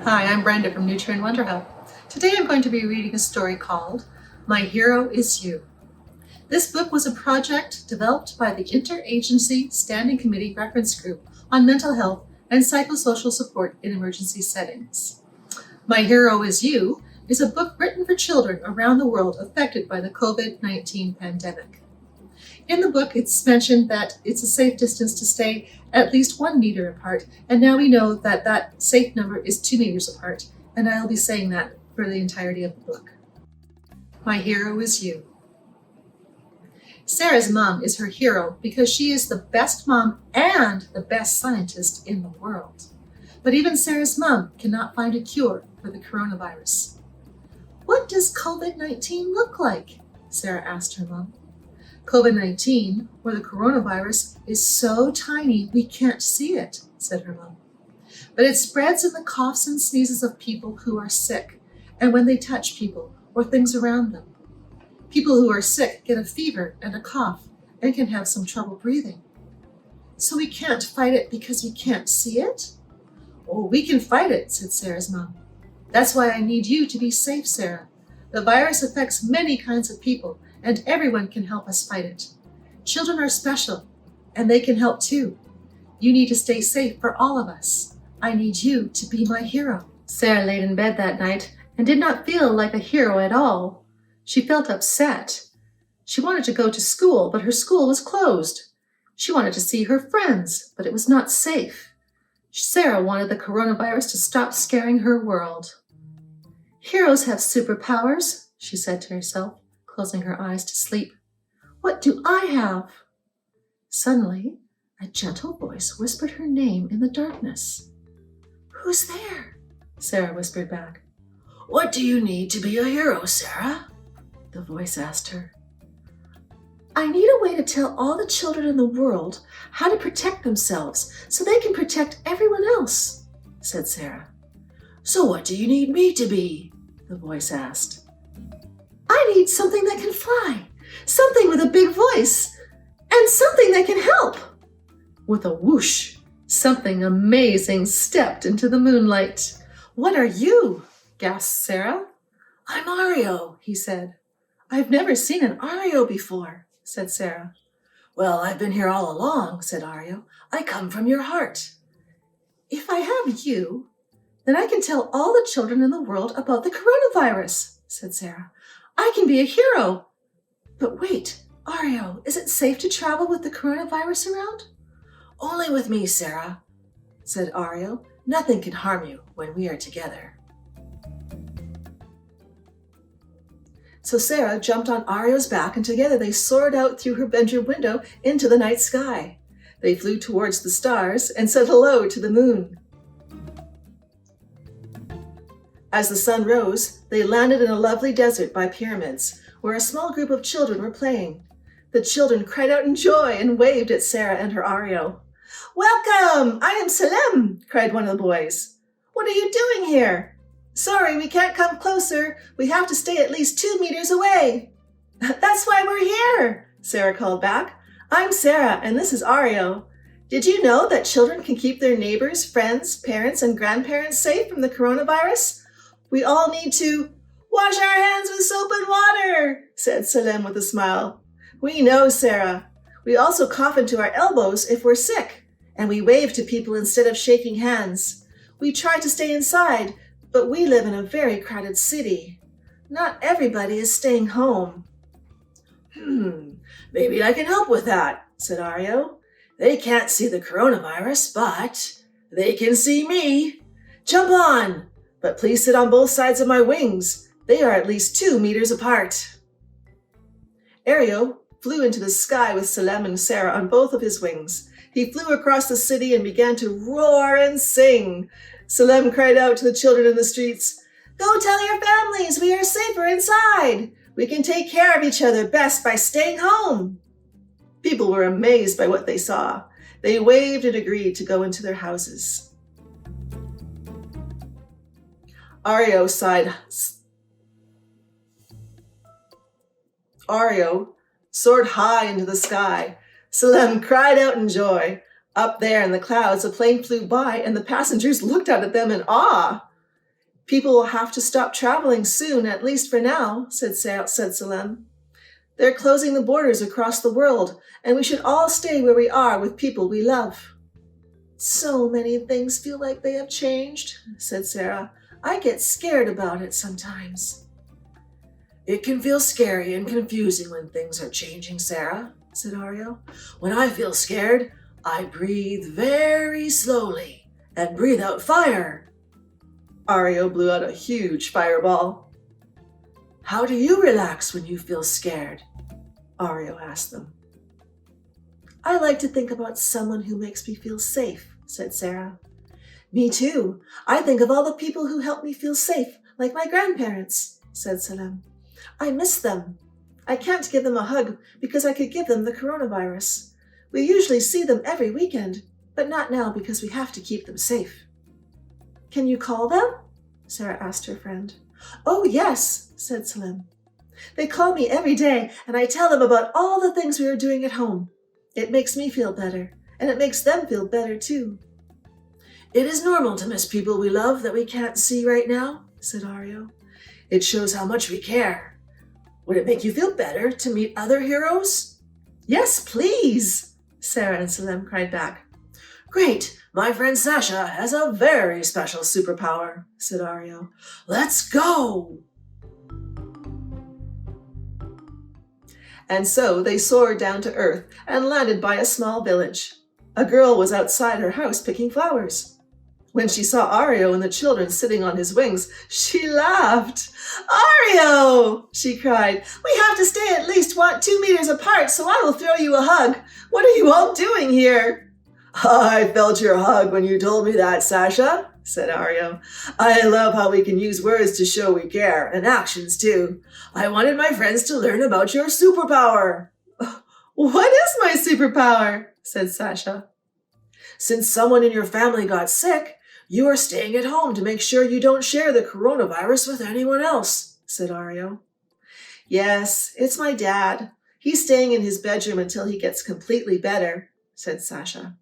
Hi, I'm Brenda from Nutrien Wonderhub. Today I'm going to be reading a story called My Hero Is You. This book was a project developed by the Interagency Standing Committee Reference Group on Mental Health and Psychosocial Support in Emergency Settings. My Hero Is You is a book written for children around the world affected by the COVID-19 pandemic. In the book, it's mentioned that it's a safe distance to stay at least 1 meter apart, and now we know that that safe number is 2 meters apart, and I'll be saying that for the entirety of the book. My hero is you. Sarah's mom is her hero because she is the best mom and the best scientist in the world. But even Sarah's mom cannot find a cure for the coronavirus. What does COVID-19 look like? Sarah asked her mom. COVID-19, or the coronavirus, is so tiny we can't see it, said her mom. But it spreads in the coughs and sneezes of people who are sick, and when they touch people or things around them. People who are sick get a fever and a cough and can have some trouble breathing. So we can't fight it because we can't see it? Oh, we can fight it, said Sarah's mom. That's why I need you to be safe, Sarah. The virus affects many kinds of people, and everyone can help us fight it. Children are special, and they can help too. You need to stay safe for all of us. I need you to be my hero. Sarah laid in bed that night and did not feel like a hero at all. She felt upset. She wanted to go to school, but her school was closed. She wanted to see her friends, but it was not safe. Sarah wanted the coronavirus to stop scaring her world. Heroes have superpowers, she said to herself, closing her eyes to sleep. What do I have? Suddenly, a gentle voice whispered her name in the darkness. Who's there? Sarah whispered back. What do you need to be a hero, Sarah? The voice asked her. I need a way to tell all the children in the world how to protect themselves so they can protect everyone else, said Sarah. So what do you need me to be? The voice asked. I need something that can fly, something with a big voice, and something that can help. With a whoosh, something amazing stepped into the moonlight. What are you? Gasped Sarah. I'm Ario, he said. I've never seen an Ario before, said Sarah. Well, I've been here all along, said Ario. I come from your heart. If I have you, then I can tell all the children in the world about the coronavirus, said Sarah. I can be a hero. But wait, Ario, is it safe to travel with the coronavirus around? Only with me, Sarah, said Ario. Nothing can harm you when we are together. So Sarah jumped on Ario's back, and together they soared out through her bedroom window into the night sky. They flew towards the stars and said hello to the moon. As the sun rose, they landed in a lovely desert by pyramids, where a small group of children were playing. The children cried out in joy and waved at Sarah and her Ario. Welcome! I am Salem, cried one of the boys. What are you doing here? Sorry, we can't come closer. We have to stay at least 2 meters away. That's why we're here, Sarah called back. I'm Sarah, and this is Ario. Did you know that children can keep their neighbors, friends, parents, and grandparents safe from the coronavirus? We all need to wash our hands with soap and water, said Salem with a smile. We know, Sarah. We also cough into our elbows if we're sick, and we wave to people instead of shaking hands. We try to stay inside, but we live in a very crowded city. Not everybody is staying home. Maybe I can help with that, said Ario. They can't see the coronavirus, but they can see me. Jump on! But please sit on both sides of my wings. They are at least 2 meters apart. Ario flew into the sky with Salem and Sarah on both of his wings. He flew across the city and began to roar and sing. Salem cried out to the children in the streets, Go tell your families we are safer inside. We can take care of each other best by staying home. People were amazed by what they saw. They waved and agreed to go into their houses. Ario soared high into the sky. Salem cried out in joy. Up there in the clouds, a plane flew by, and the passengers looked out at them in awe. People will have to stop traveling soon, at least for now, said Salem. They're closing the borders across the world, and we should all stay where we are with people we love. So many things feel like they have changed, said Sarah. I get scared about it sometimes. It can feel scary and confusing when things are changing, Sarah, said Ario. When I feel scared, I breathe very slowly and breathe out fire. Ario blew out a huge fireball. How do you relax when you feel scared? Ario asked them. I like to think about someone who makes me feel safe, said Sarah. Me too. I think of all the people who help me feel safe, like my grandparents, said Salem. I miss them. I can't give them a hug because I could give them the coronavirus. We usually see them every weekend, but not now because we have to keep them safe. Can you call them? Sarah asked her friend. Oh, yes, said Salem. They call me every day, and I tell them about all the things we are doing at home. It makes me feel better, and it makes them feel better too. It is normal to miss people we love that we can't see right now, said Ario. It shows how much we care. Would it make you feel better to meet other heroes? Yes, please, Sarah and Salem cried back. Great, my friend Sasha has a very special superpower, said Ario. Let's go! And so they soared down to earth and landed by a small village. A girl was outside her house picking flowers. When she saw Ario and the children sitting on his wings, she laughed. Ario, she cried, we have to stay at least 2 meters apart, so I will throw you a hug. What are you all doing here? I felt your hug when you told me that, Sasha, said Ario. I love how we can use words to show we care, and actions too. I wanted my friends to learn about your superpower. What is my superpower? Said Sasha. Since someone in your family got sick, you are staying at home to make sure you don't share the coronavirus with anyone else, said Ario. Yes, it's my dad. He's staying in his bedroom until he gets completely better, said Sasha.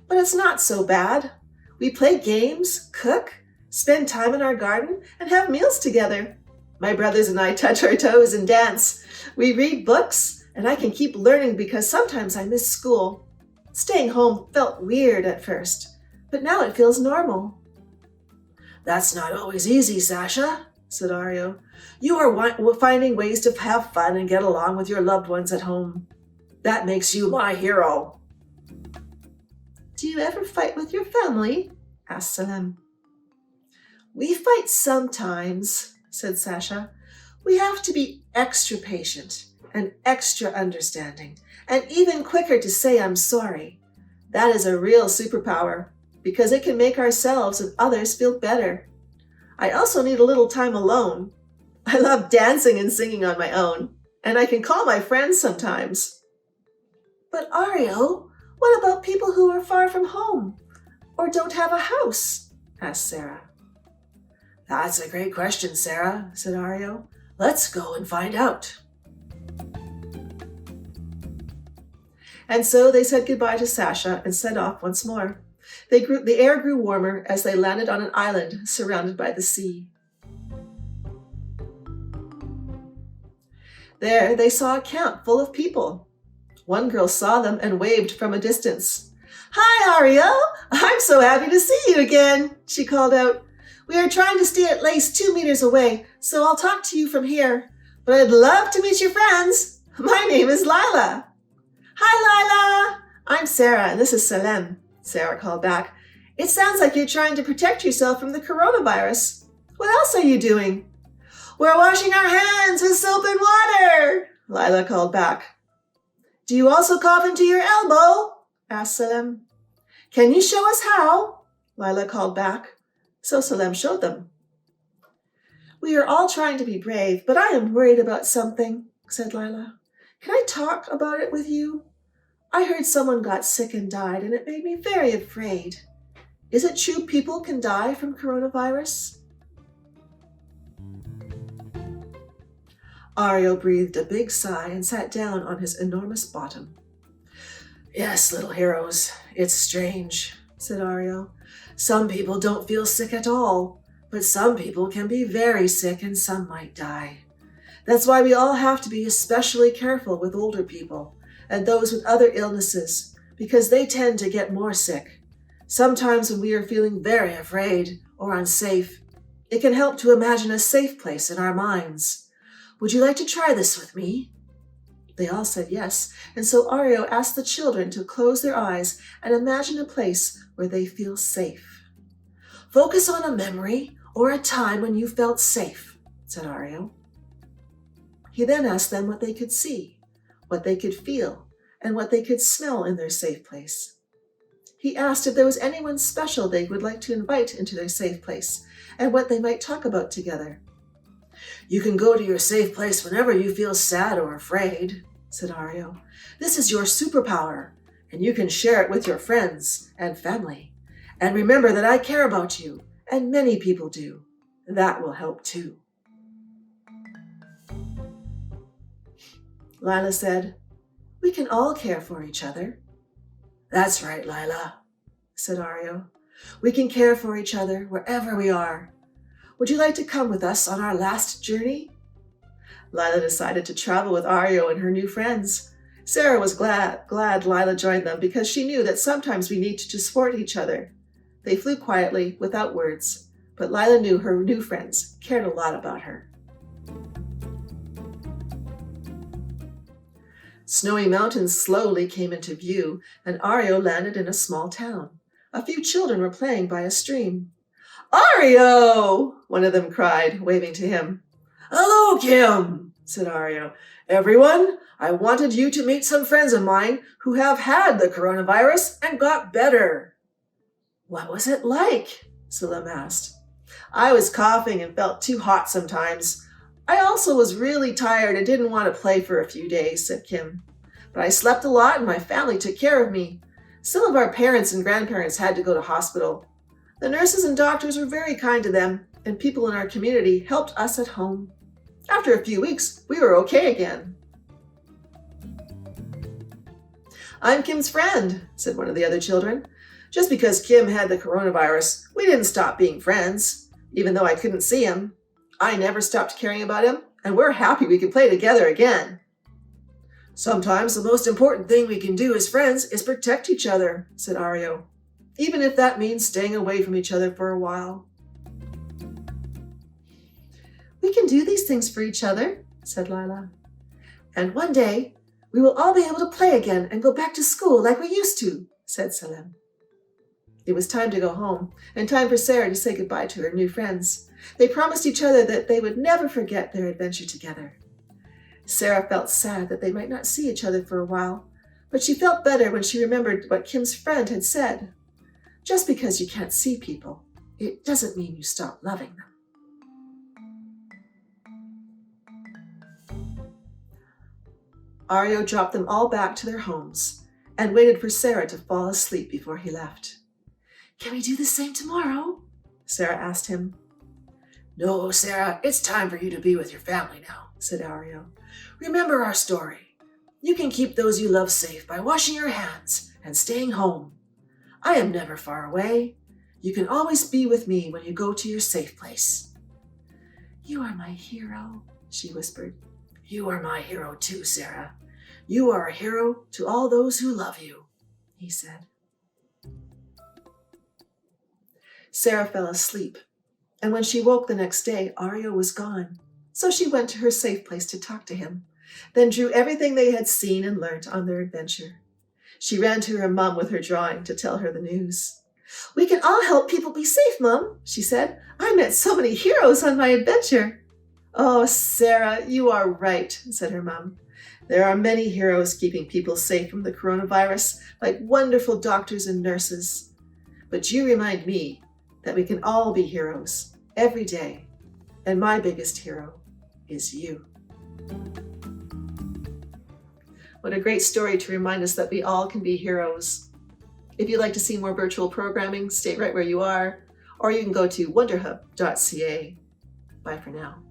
But it's not so bad. We play games, cook, spend time in our garden, and have meals together. My brothers and I touch our toes and dance. We read books, and I can keep learning because sometimes I miss school. Staying home felt weird at first, but now it feels normal. That's not always easy, Sasha, said Ario. You are finding ways to have fun and get along with your loved ones at home. That makes you my hero. Do you ever fight with your family? Asked Salem. We fight sometimes, said Sasha. We have to be extra patient and extra understanding, and even quicker to say I'm sorry. That is a real superpower, because it can make ourselves and others feel better. I also need a little time alone. I love dancing and singing on my own, and I can call my friends sometimes. But Ario, what about people who are far from home or don't have a house? Asked Sarah. That's a great question, Sarah, said Ario. Let's go and find out. And so they said goodbye to Sasha and set off once more. The air grew warmer as they landed on an island surrounded by the sea. There they saw a camp full of people. One girl saw them and waved from a distance. Hi, Ario! I'm so happy to see you again, she called out. We are trying to stay at least 2 meters away, so I'll talk to you from here. But I'd love to meet your friends. My name is Lila. Hi, Lila! I'm Sarah, and this is Salem, Sarah called back. It sounds like you're trying to protect yourself from the coronavirus. What else are you doing? We're washing our hands with soap and water, Lila called back. Do you also cough into your elbow? Asked Salem. Can you show us how? Lila called back. So Salem showed them. We are all trying to be brave, but I am worried about something, said Lila. Can I talk about it with you? I heard someone got sick and died, and it made me very afraid. Is it true people can die from coronavirus? Ario breathed a big sigh and sat down on his enormous bottom. Yes, little heroes, it's strange. said Ario. Some people don't feel sick at all, but some people can be very sick and some might die. That's why we all have to be especially careful with older people and those with other illnesses, because they tend to get more sick. Sometimes when we are feeling very afraid or unsafe, it can help to imagine a safe place in our minds. Would you like to try this with me? They all said yes, and so Ario asked the children to close their eyes and imagine a place where they feel safe. Focus on a memory or a time when you felt safe, said Ario. He then asked them what they could see, what they could feel, and what they could smell in their safe place. He asked if there was anyone special they would like to invite into their safe place, and what they might talk about together. You can go to your safe place whenever you feel sad or afraid, said Ario. This is your superpower, and you can share it with your friends and family. And remember that I care about you, and many people do. That will help too. Lila said, We can all care for each other. That's right, Lila, said Ario. We can care for each other wherever we are. Would you like to come with us on our last journey? Lila decided to travel with Ario and her new friends. Sarah was glad Lila joined them because she knew that sometimes we need to support each other. They flew quietly, without words, but Lila knew her new friends cared a lot about her. Snowy mountains slowly came into view, and Ario landed in a small town. A few children were playing by a stream. Ario! One of them cried, waving to him. Hello, Kim, said Ario. Everyone, I wanted you to meet some friends of mine who have had the coronavirus and got better. What was it like? Salim asked. I was coughing and felt too hot sometimes. I also was really tired and didn't want to play for a few days, said Kim. But I slept a lot and my family took care of me. Some of our parents and grandparents had to go to hospital. The nurses and doctors were very kind to them, and people in our community helped us at home. After a few weeks, we were okay again. I'm Kim's friend, said one of the other children. Just because Kim had the coronavirus, we didn't stop being friends, even though I couldn't see him. I never stopped caring about him, and we're happy we can play together again. Sometimes the most important thing we can do as friends is protect each other, said Ario, even if that means staying away from each other for a while. We can do these things for each other, said Lila. And one day, we will all be able to play again and go back to school like we used to, said Salim. It was time to go home, and time for Sarah to say goodbye to her new friends. They promised each other that they would never forget their adventure together. Sarah felt sad that they might not see each other for a while, but she felt better when she remembered what Kim's friend had said. Just because you can't see people, it doesn't mean you stop loving them. Ario dropped them all back to their homes and waited for Sarah to fall asleep before he left. Can we do the same tomorrow? Sarah asked him. No, Sarah, it's time for you to be with your family now, said Ario. Remember our story. You can keep those you love safe by washing your hands and staying home. I am never far away. You can always be with me when you go to your safe place. You are my hero, she whispered. You are my hero too, Sarah. You are a hero to all those who love you, he said. Sarah fell asleep, and when she woke the next day, Ario was gone. So she went to her safe place to talk to him, then drew everything they had seen and learnt on their adventure. She ran to her mum with her drawing to tell her the news. We can all help people be safe, Mum, she said. I met so many heroes on my adventure. Oh, Sarah, you are right, said her mum. There are many heroes keeping people safe from the coronavirus, like wonderful doctors and nurses. But you remind me that we can all be heroes every day, and my biggest hero is you. What a great story to remind us that we all can be heroes. If you'd like to see more virtual programming, stay right where you are, or you can go to wonderhub.ca. Bye for now.